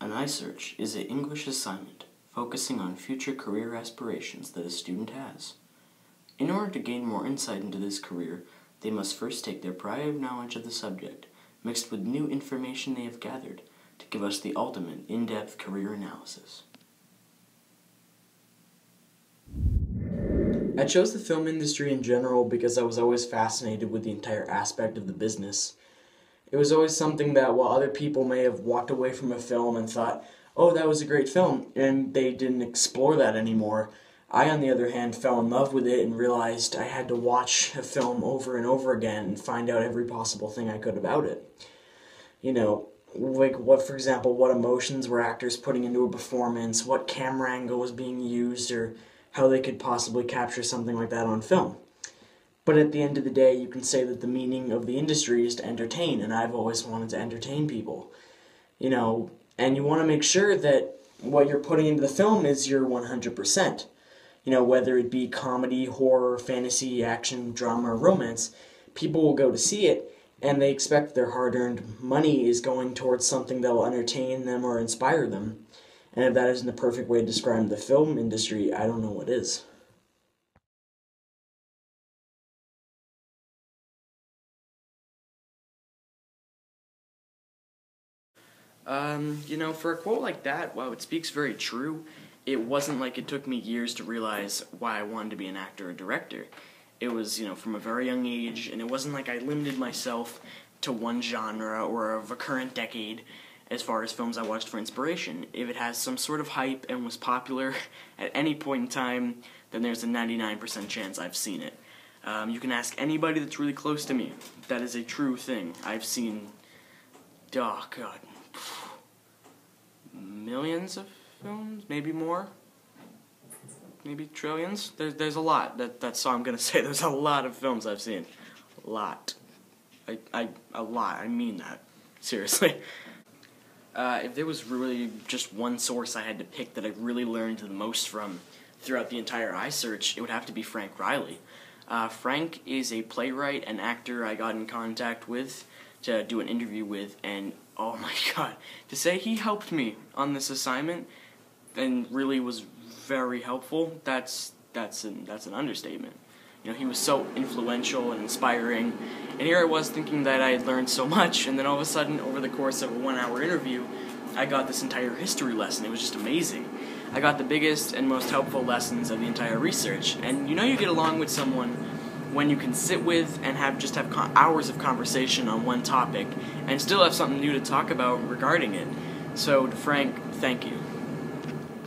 An iSearch is an English assignment focusing on future career aspirations that a student has. In order to gain more insight into this career, they must first take their prior knowledge of the subject, mixed with new information they have gathered, to give us the ultimate in-depth career analysis. I chose the film industry in general because I was always fascinated with the entire aspect of the business. It was always something that while other people may have walked away from a film and thought, oh, that was a great film, and they didn't explore that anymore, I, on the other hand, fell in love with it and realized I had to watch a film over and over again and find out every possible thing I could about it. You know, like for example, what emotions were actors putting into a performance, what camera angle was being used, or how they could possibly capture something like that on film. But at the end of the day, you can say that the meaning of the industry is to entertain, and I've always wanted to entertain people. You know, and you want to make sure that what you're putting into the film is your 100%. You know, whether it be comedy, horror, fantasy, action, drama, or romance, people will go to see it, and they expect their hard-earned money is going towards something that will entertain them or inspire them. And if that isn't the perfect way to describe the film industry, I don't know what is. For a quote like that, wow, it speaks very true. It wasn't like it took me years to realize why I wanted to be an actor or director. It was, from a very young age, and it wasn't like I limited myself to one genre or of a current decade as far as films I watched for inspiration. If it has some sort of hype and was popular at any point in time, then there's a 99% chance I've seen it. You can ask anybody that's really close to me. That is a true thing. I've seen, oh god, millions of films, maybe more, maybe trillions. There's a lot. That's all I'm gonna say. There's a lot of films I've seen. A lot. A lot. I mean that. Seriously. If there was really just one source I had to pick that I really learned the most from throughout the entire iSearch, it would have to be Frank Riley. Frank is a playwright and actor I got in contact with to do an interview with, and oh my god, to say he helped me on this assignment and really was very helpful, that's an understatement. He was so influential and inspiring, and here I was thinking that I had learned so much, and then all of a sudden, over the course of a 1-hour interview, I got this entire history lesson. It was just amazing. I got the biggest and most helpful lessons of the entire research, and you get along with someone when you can sit with and have hours of conversation on one topic, and still have something new to talk about regarding it. So, to Frank, thank you.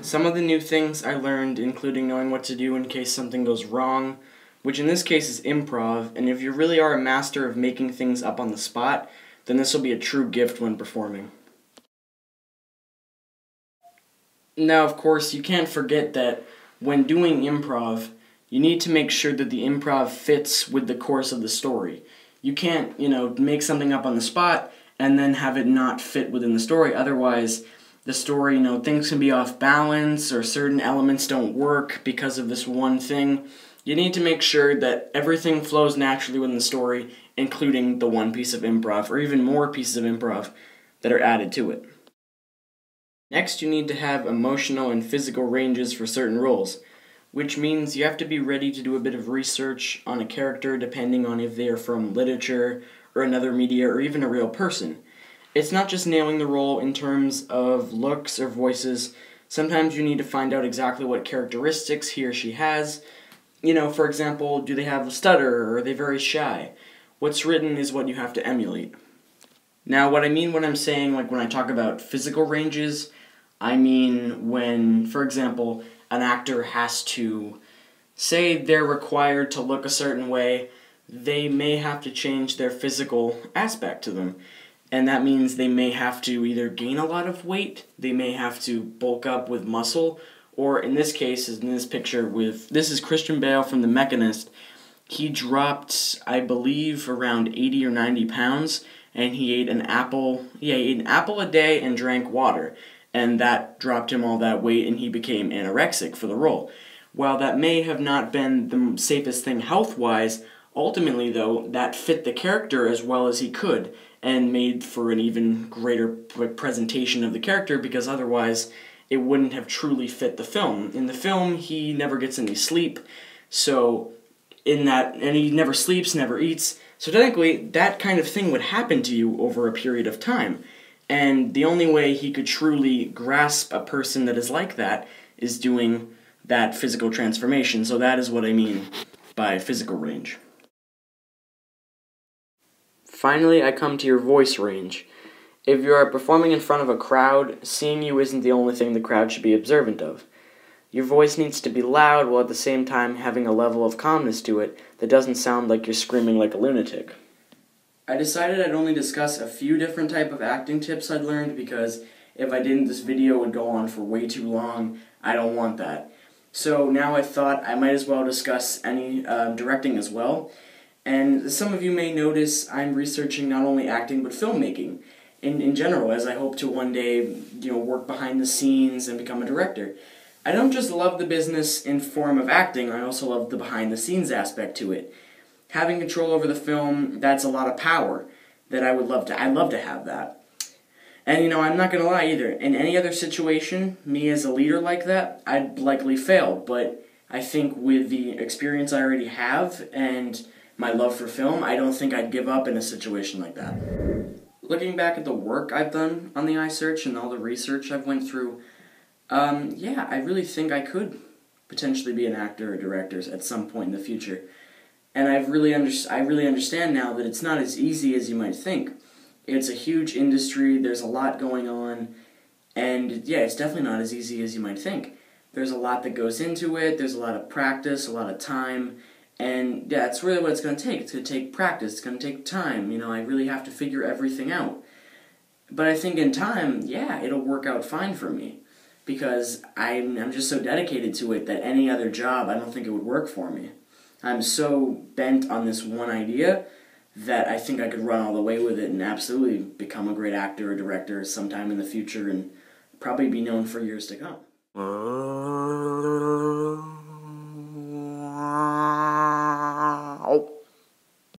Some of the new things I learned, including knowing what to do in case something goes wrong, which in this case is improv, and if you really are a master of making things up on the spot, then this will be a true gift when performing. Now, of course, you can't forget that when doing improv, you need to make sure that the improv fits with the course of the story. You can't, make something up on the spot and then have it not fit within the story. Otherwise, the story, things can be off balance or certain elements don't work because of this one thing. You need to make sure that everything flows naturally within the story, including the one piece of improv, or even more pieces of improv that are added to it. Next, you need to have emotional and physical ranges for certain roles, which means you have to be ready to do a bit of research on a character depending on if they are from literature, or another media, or even a real person. It's not just nailing the role in terms of looks or voices. Sometimes you need to find out exactly what characteristics he or she has. For example, do they have a stutter, or are they very shy? What's written is what you have to emulate. Now, what I mean when I'm saying, when I talk about physical ranges, I mean when, for example, an actor has to, say they're required to look a certain way, they may have to change their physical aspect to them. And that means they may have to either gain a lot of weight, they may have to bulk up with muscle, or in this case, in this picture, this is Christian Bale from The Mechanist. He dropped, I believe, around 80 or 90 pounds, and he ate an apple a day and drank water, and that dropped him all that weight, and he became anorexic for the role. While that may have not been the safest thing health-wise, Ultimately, though, that fit the character as well as he could, and made for an even greater presentation of the character, because otherwise it wouldn't have truly fit the film. In the film, he never gets any sleep, so and he never sleeps, never eats, so technically that kind of thing would happen to you over a period of time. And the only way he could truly grasp a person that is like that is doing that physical transformation. So that is what I mean by physical range. Finally, I come to your voice range. If you are performing in front of a crowd, seeing you isn't the only thing the crowd should be observant of. Your voice needs to be loud while at the same time having a level of calmness to it that doesn't sound like you're screaming like a lunatic. I decided I'd only discuss a few different type of acting tips I'd learned, because if I didn't, this video would go on for way too long. I don't want that. So now I thought I might as well discuss any directing as well. And some of you may notice I'm researching not only acting but filmmaking in general, as I hope to one day, work behind the scenes and become a director. I don't just love the business in form of acting, I also love the behind the scenes aspect to it. Having control over the film, that's a lot of power that I'd love to have that. And I'm not going to lie either, in any other situation, me as a leader like that, I'd likely fail, but I think with the experience I already have and my love for film, I don't think I'd give up in a situation like that. Looking back at the work I've done on the iSearch and all the research I've went through, yeah, I really think I could potentially be an actor or director at some point in the future. And I really understand now that it's not as easy as you might think. It's a huge industry, there's a lot going on, and yeah, it's definitely not as easy as you might think. There's a lot that goes into it, there's a lot of practice, a lot of time, and yeah, it's really what it's going to take. It's going to take practice, it's going to take time, I really have to figure everything out. But I think in time, yeah, it'll work out fine for me, because I'm just so dedicated to it that any other job, I don't think it would work for me. I'm so bent on this one idea that I think I could run all the way with it and absolutely become a great actor or director sometime in the future and probably be known for years to come.